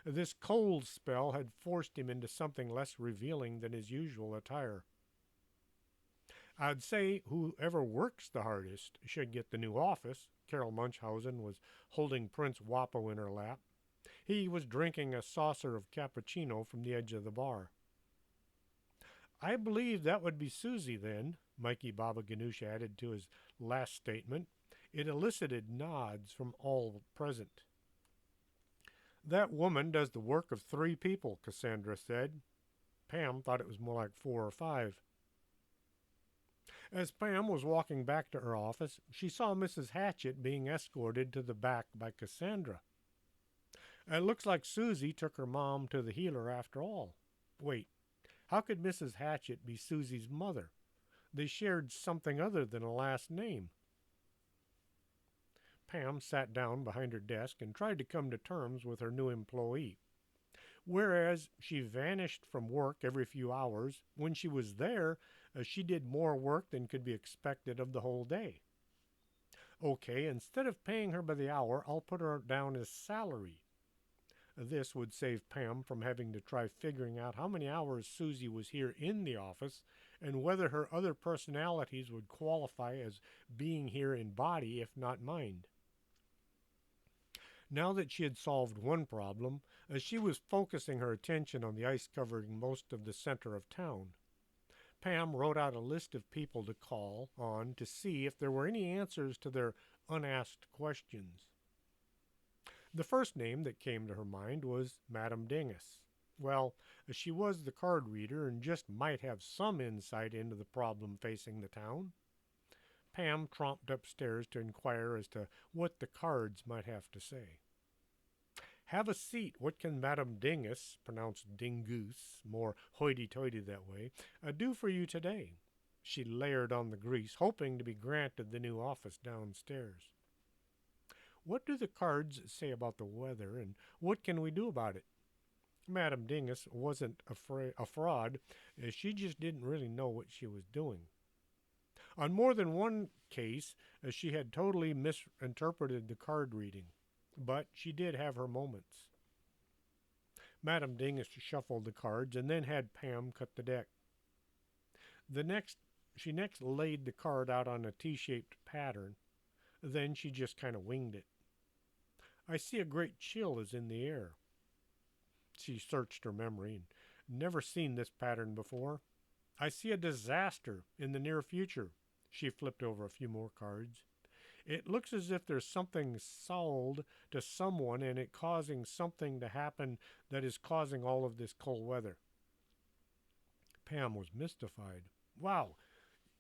This cold spell had forced him into something less revealing than his usual attire. I'd say whoever works the hardest should get the new office. Carol Munchausen was holding Prince Wapo in her lap. He was drinking a saucer of cappuccino from the edge of the bar. I believe that would be Susie then, Mikey Baba Ganoush added to his last statement. It elicited nods from all present. That woman does the work of 3 people, Cassandra said. Pam thought it was more like 4 or 5. As Pam was walking back to her office, she saw Mrs. Hatchett being escorted to the back by Cassandra. It looks like Susie took her mom to the healer after all. Wait, how could Mrs. Hatchett be Susie's mother? They shared something other than a last name. Pam sat down behind her desk and tried to come to terms with her new employee. Whereas she vanished from work every few hours, when she was there, she did more work than could be expected of the whole day. Okay, instead of paying her by the hour, I'll put her down as salary. This would save Pam from having to try figuring out how many hours Susie was here in the office and whether her other personalities would qualify as being here in body if not mind. Now that she had solved one problem, she was focusing her attention on the ice covering most of the center of town. Pam wrote out a list of people to call on to see if there were any answers to their unasked questions. The first name that came to her mind was Madame Dingus. Well, she was the card reader and just might have some insight into the problem facing the town. Pam tromped upstairs to inquire as to what the cards might have to say. Have a seat. What can Madame Dingus, pronounced Dingoose, more hoity-toity that way, do for you today? She layered on the grease, hoping to be granted the new office downstairs. What do the cards say about the weather, and what can we do about it? Madame Dingus wasn't a fraud. She just didn't really know what she was doing. On more than one case, she had totally misinterpreted the card reading, but she did have her moments. Madame Dingus shuffled the cards and then had Pam cut the deck. She next laid the card out on a T-shaped pattern. Then she just kind of winged it. I see a great chill is in the air. She searched her memory and never seen this pattern before. I see a disaster in the near future. She flipped over a few more cards. It looks as if there's something sold to someone and it causing something to happen that is causing all of this cold weather. Pam was mystified. Wow,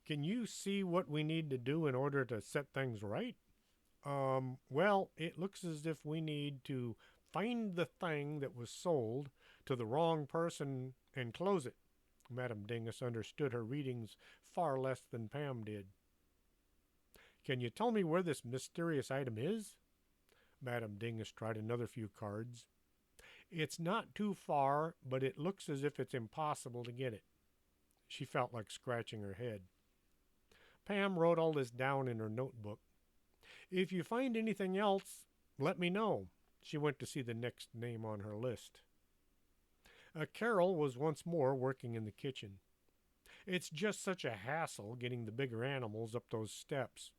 can you see what we need to do in order to set things right? Well, it looks as if we need to find the thing that was sold to the wrong person and close it. Madame Dingus understood her readings far less than Pam did. Can you tell me where this mysterious item is? Madame Dingus tried another few cards. It's not too far, but it looks as if it's impossible to get it. She felt like scratching her head. Pam wrote all this down in her notebook. If you find anything else, let me know. She went to see the next name on her list. Carol was once more working in the kitchen. It's just such a hassle getting the bigger animals up those steps.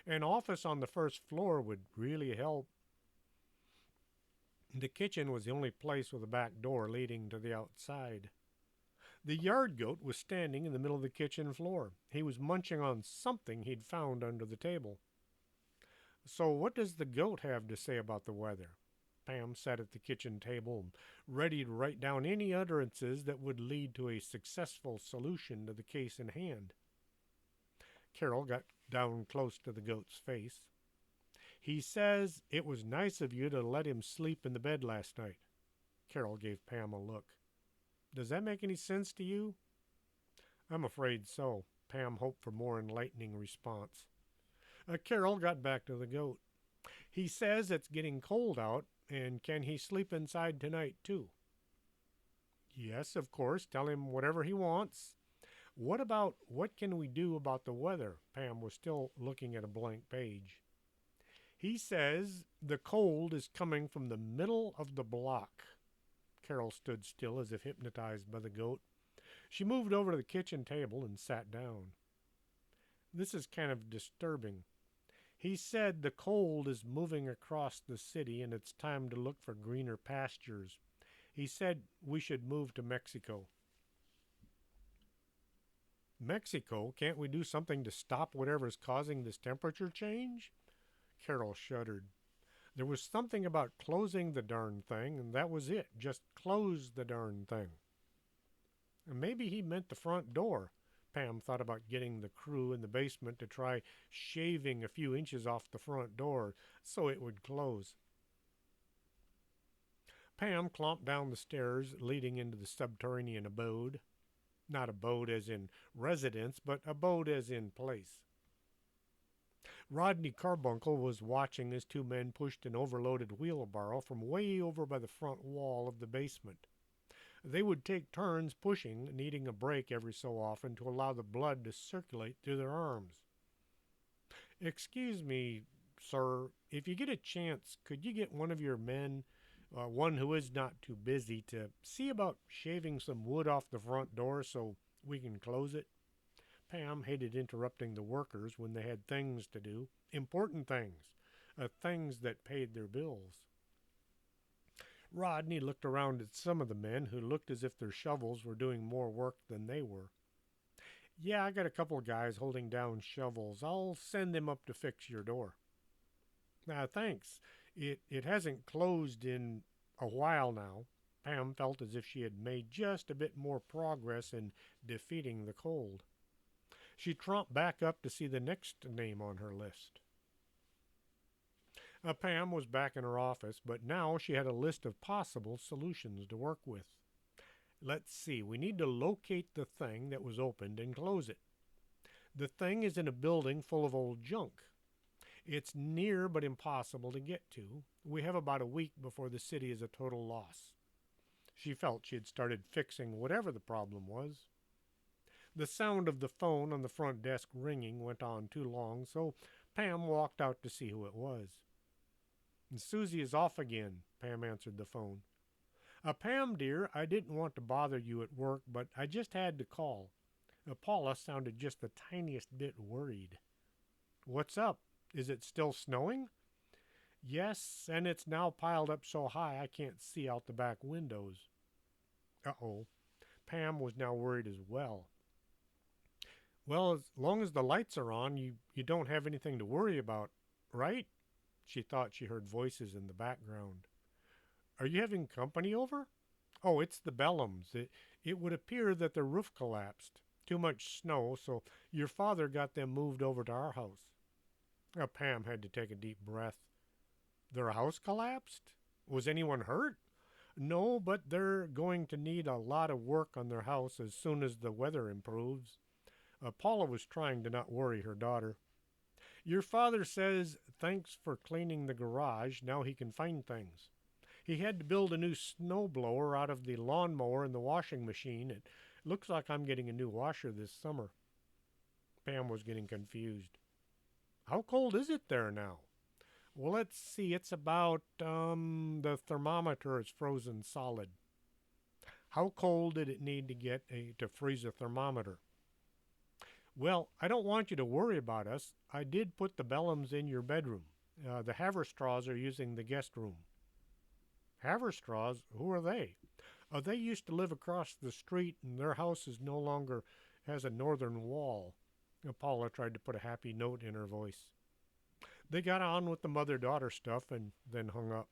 An office on the first floor would really help. The kitchen was the only place with a back door leading to the outside. The yard goat was standing in the middle of the kitchen floor. He was munching on something he'd found under the table. So what does the goat have to say about the weather? Pam sat at the kitchen table, ready to write down any utterances that would lead to a successful solution to the case in hand. Carol got down close to the goat's face. He says it was nice of you to let him sleep in the bed last night. Carol gave Pam a look. Does that make any sense to you? I'm afraid so. Pam hoped for more enlightening response. Carol got back to the goat. He says it's getting cold out, and can he sleep inside tonight too? Yes, of course. Tell him whatever he wants. What can we do about the weather? Pam was still looking at a blank page. He says the cold is coming from the middle of the block. Carol stood still as if hypnotized by the goat. She moved over to the kitchen table and sat down. This is kind of disturbing. He said the cold is moving across the city and it's time to look for greener pastures. He said we should move to Mexico. Mexico? Can't we do something to stop whatever's causing this temperature change? Carol shuddered. There was something about closing the darn thing, and that was it. Just close the darn thing. And maybe he meant the front door. Pam thought about getting the crew in the basement to try shaving a few inches off the front door so it would close. Pam clomped down the stairs leading into the subterranean abode. Not abode as in residence, but abode as in place. Rodney Carbuncle was watching as two men pushed an overloaded wheelbarrow from way over by the front wall of the basement. They would take turns pushing, needing a break every so often to allow the blood to circulate through their arms. Excuse me, sir, if you get a chance, could you get one of your men, one who is not too busy, to see about shaving some wood off the front door so we can close it? Pam hated interrupting the workers when they had things to do, important things, things that paid their bills. Rodney looked around at some of the men who looked as if their shovels were doing more work than they were. Yeah, I got a couple of guys holding down shovels. I'll send them up to fix your door. Thanks. It hasn't closed in a while now. Pam felt as if she had made just a bit more progress in defeating the cold. She tromped back up to see the next name on her list. Pam was back in her office, but now she had a list of possible solutions to work with. Let's see, we need to locate the thing that was opened and close it. The thing is in a building full of old junk. It's near but impossible to get to. We have about a week before the city is a total loss. She felt she had started fixing whatever the problem was. The sound of the phone on the front desk ringing went on too long, so Pam walked out to see who it was. Susie is off again, Pam answered the phone. Pam, dear, I didn't want to bother you at work, but I just had to call. Paula sounded just the tiniest bit worried. What's up? Is it still snowing? Yes, and it's now piled up so high I can't see out the back windows. Uh-oh. Pam was now worried as well. Well, as long as the lights are on, you don't have anything to worry about, right? She thought she heard voices in the background. Are you having company over? Oh, it's the Bellums. It would appear that the roof collapsed. Too much snow, so your father got them moved over to our house. Pam had to take a deep breath. Their house collapsed? Was anyone hurt? No, but they're going to need a lot of work on their house as soon as the weather improves. Paula was trying to not worry her daughter. Your father says thanks for cleaning the garage. Now he can find things. He had to build a new snowblower out of the lawnmower and the washing machine. It looks like I'm getting a new washer this summer. Pam was getting confused. How cold is it there now? Well, let's see. It's about, the thermometer is frozen solid. How cold did it need to get to freeze a thermometer? Well, I don't want you to worry about us. I did put the Bellums in your bedroom. The Haverstraws are using the guest room. Haverstraws? Who are they? They used to live across the street, and their house is no longer has a northern wall. Paula tried to put a happy note in her voice. They got on with the mother-daughter stuff and then hung up.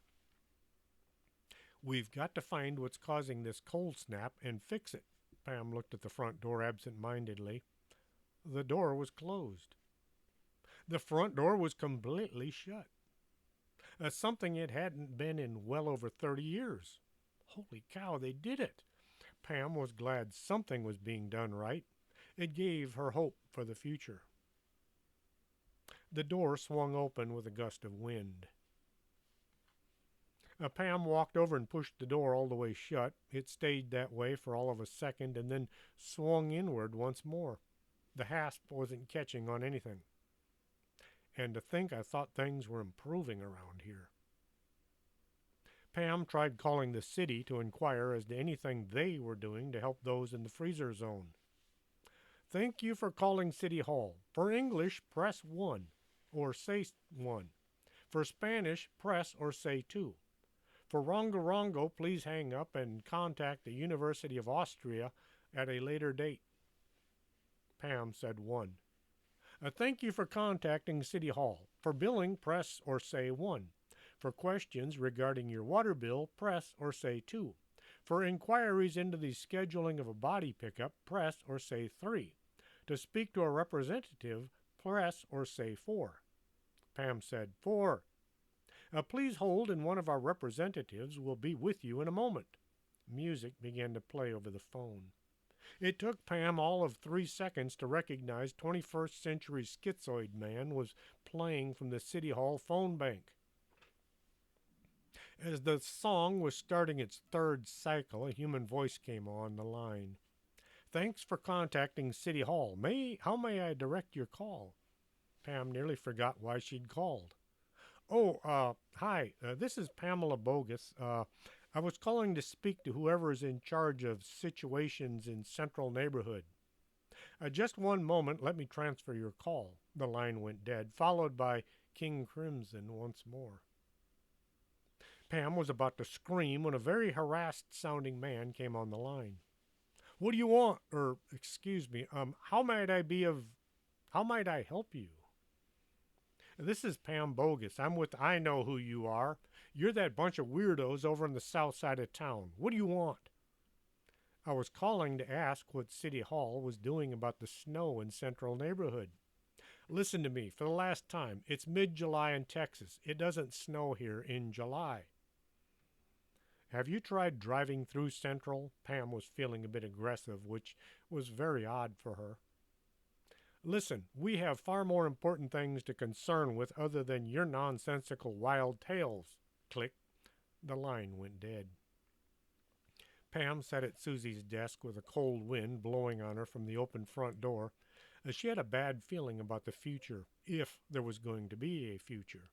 We've got to find what's causing this cold snap and fix it. Pam looked at the front door absent-mindedly. The door was closed. The front door was completely shut. Something it hadn't been in well over 30 years. Holy cow, they did it. Pam was glad something was being done right. It gave her hope for the future. The door swung open with a gust of wind. Pam walked over and pushed the door all the way shut. It stayed that way for all of a second and then swung inward once more. The hasp wasn't catching on anything. And to think I thought things were improving around here. Pam tried calling the city to inquire as to anything they were doing to help those in the freezer zone. Thank you for calling City Hall. For English, press 1 or say 1. For Spanish, press or say 2. For Rongo, please hang up and contact the University of Austria at a later date. Pam said 1. Thank you for contacting City Hall. For billing, press or say 1. For questions regarding your water bill, press or say 2. For inquiries into the scheduling of a body pickup, press or say 3. To speak to a representative, press or say 4. Pam said 4. Please hold and one of our representatives will be with you in a moment. Music began to play over the phone. It took Pam all of 3 seconds to recognize 21st Century Schizoid Man was playing from the City Hall phone bank. As the song was starting its 3rd cycle, a human voice came on the line. Thanks for contacting City Hall. How may I direct your call? Pam nearly forgot why she'd called. Hi, this is Pamela Bogus. I was calling to speak to whoever is in charge of situations in Central Neighborhood. Just one moment, let me transfer your call. The line went dead, followed by King Crimson once more. Pam was about to scream when a very harassed-sounding man came on the line. What do you want? Excuse me, how might I help you? This is Pam Bogus. I know who you are. You're that bunch of weirdos over on the south side of town. What do you want? I was calling to ask what City Hall was doing about the snow in Central Neighborhood. Listen to me, for the last time. It's mid-July in Texas. It doesn't snow here in July. Have you tried driving through Central? Pam was feeling a bit aggressive, which was very odd for her. Listen, we have far more important things to concern with other than your nonsensical wild tales. Click. The line went dead. Pam sat at Susie's desk with a cold wind blowing on her from the open front door, as she had a bad feeling about the future, if there was going to be a future.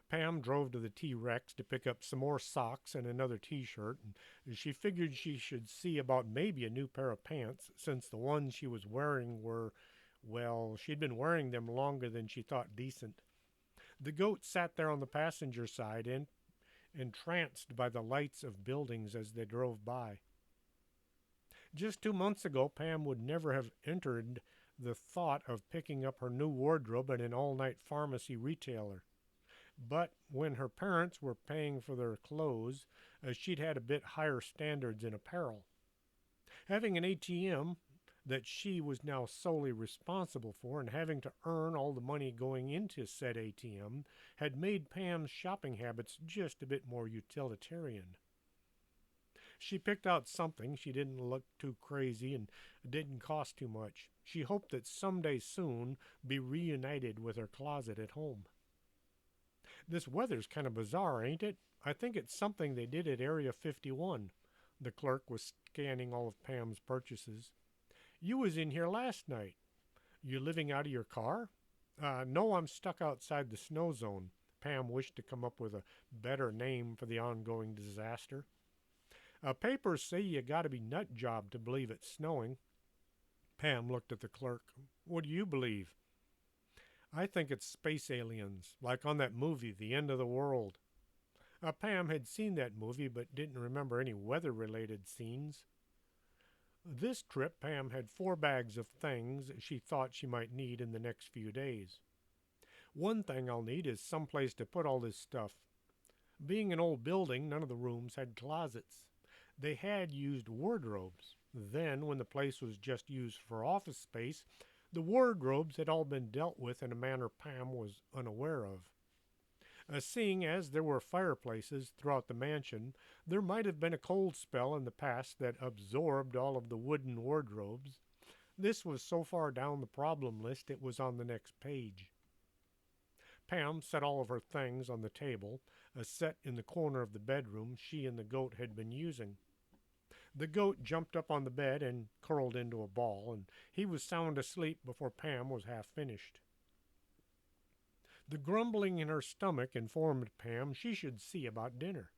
Pam drove to the T-Rex to pick up some more socks and another T-shirt, and she figured she should see about maybe a new pair of pants, since the ones she was wearing were, well, she'd been wearing them longer than she thought decent. The goat sat there on the passenger side, entranced by the lights of buildings as they drove by. Just 2 months ago, Pam would never have entered the thought of picking up her new wardrobe at an all-night pharmacy retailer. But when her parents were paying for their clothes, she'd had a bit higher standards in apparel. Having an ATM that she was now solely responsible for and having to earn all the money going into said ATM had made Pam's shopping habits just a bit more utilitarian. She picked out something. She didn't look too crazy and didn't cost too much. She hoped that someday soon be reunited with her closet at home. This weather's kind of bizarre, ain't it? I think it's something they did at Area 51. The clerk was scanning all of Pam's purchases. You was in here last night. You living out of your car? No, I'm stuck outside the snow zone. Pam wished to come up with a better name for the ongoing disaster. Papers say you gotta be nut job to believe it's snowing. Pam looked at the clerk. What do you believe? I think it's space aliens, like on that movie, The End of the World. Pam had seen that movie but didn't remember any weather-related scenes. This trip, Pam had 4 bags of things she thought she might need in the next few days. One thing I'll need is someplace to put all this stuff. Being an old building, none of the rooms had closets. They had used wardrobes. Then, when the place was just used for office space, the wardrobes had all been dealt with in a manner Pam was unaware of. Seeing as there were fireplaces throughout the mansion, there might have been a cold spell in the past that absorbed all of the wooden wardrobes. This was so far down the problem list it was on the next page. Pam set all of her things on the table, set in the corner of the bedroom she and the goat had been using. The goat jumped up on the bed and curled into a ball, and he was sound asleep before Pam was half finished. The grumbling in her stomach informed Pam she should see about dinner.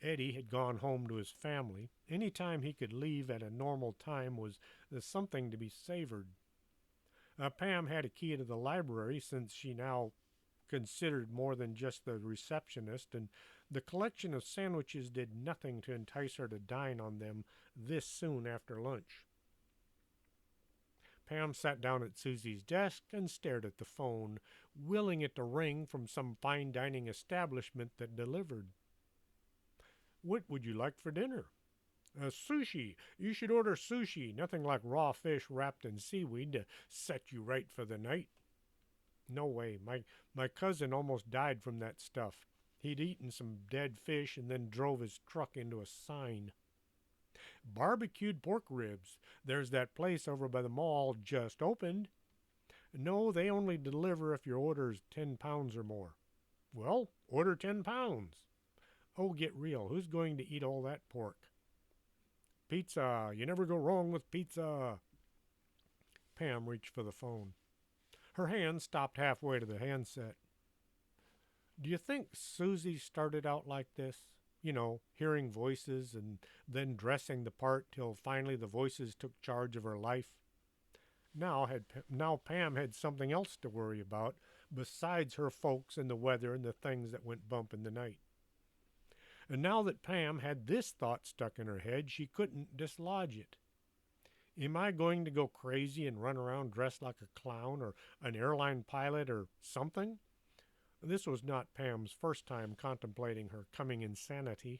Eddie had gone home to his family. Any time he could leave at a normal time was something to be savored. Pam had a key to the library, since she now considered more than just the receptionist, and the collection of sandwiches did nothing to entice her to dine on them this soon after lunch. Pam sat down at Susie's desk and stared at the phone, willing it to ring from some fine dining establishment that delivered. What would you like for dinner? Sushi. You should order sushi. Nothing like raw fish wrapped in seaweed to set you right for the night. No way. My cousin almost died from that stuff. He'd eaten some dead fish and then drove his truck into a sign. Barbecued pork ribs. There's that place over by the mall just opened. No, they only deliver if your order's 10 pounds or more. Well, order 10 pounds. Oh, get real. Who's going to eat all that pork? Pizza. You never go wrong with pizza. Pam reached for the phone. Her hand stopped halfway to the handset. Do you think Susie started out like this? You know, hearing voices and then dressing the part till finally the voices took charge of her life? Now Pam had something else to worry about besides her folks and the weather and the things that went bump in the night. And now that Pam had this thought stuck in her head, she couldn't dislodge it. Am I going to go crazy and run around dressed like a clown or an airline pilot or something? This was not Pam's first time contemplating her coming insanity.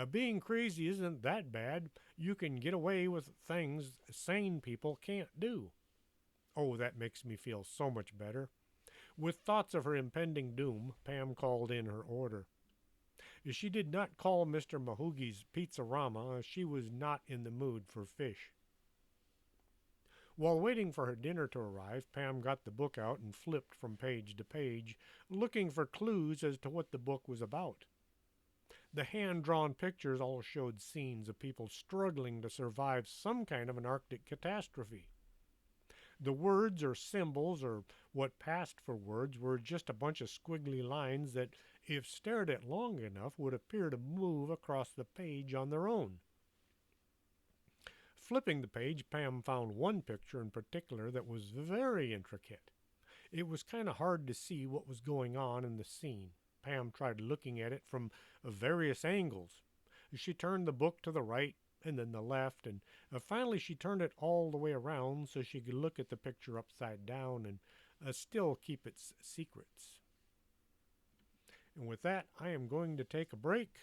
Being crazy isn't that bad. You can get away with things sane people can't do. Oh, that makes me feel so much better. With thoughts of her impending doom, Pam called in her order. She did not call Mr. Mahugi's Pizzarama. She was not in the mood for fish. While waiting for her dinner to arrive, Pam got the book out and flipped from page to page, looking for clues as to what the book was about. The hand drawn pictures all showed scenes of people struggling to survive some kind of an Arctic catastrophe. The words or symbols, or what passed for words, were just a bunch of squiggly lines that, if stared at long enough, would appear to move across the page on their own. Flipping the page, Pam found one picture in particular that was very intricate. It was kind of hard to see what was going on in the scene. Pam tried looking at it from various angles. She turned the book to the right and then the left, and finally she turned it all the way around so she could look at the picture upside down and still keep its secrets. And with that, I am going to take a break.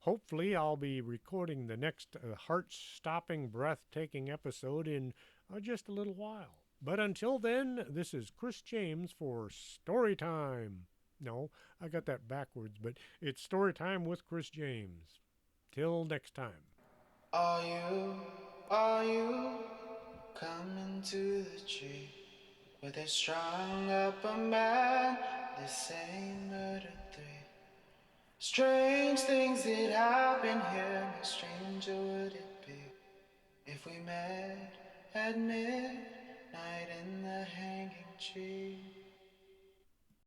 Hopefully, I'll be recording the next heart stopping, breathtaking episode in just a little while. But until then, this is Chris James for Story Time. No, I got that backwards, but it's Story Time with Chris James. Till next time. Are you coming to the tree where they strung up a man? They say murder three. Strange things that happen here, no stranger would it be if we met at midnight in the hanging tree.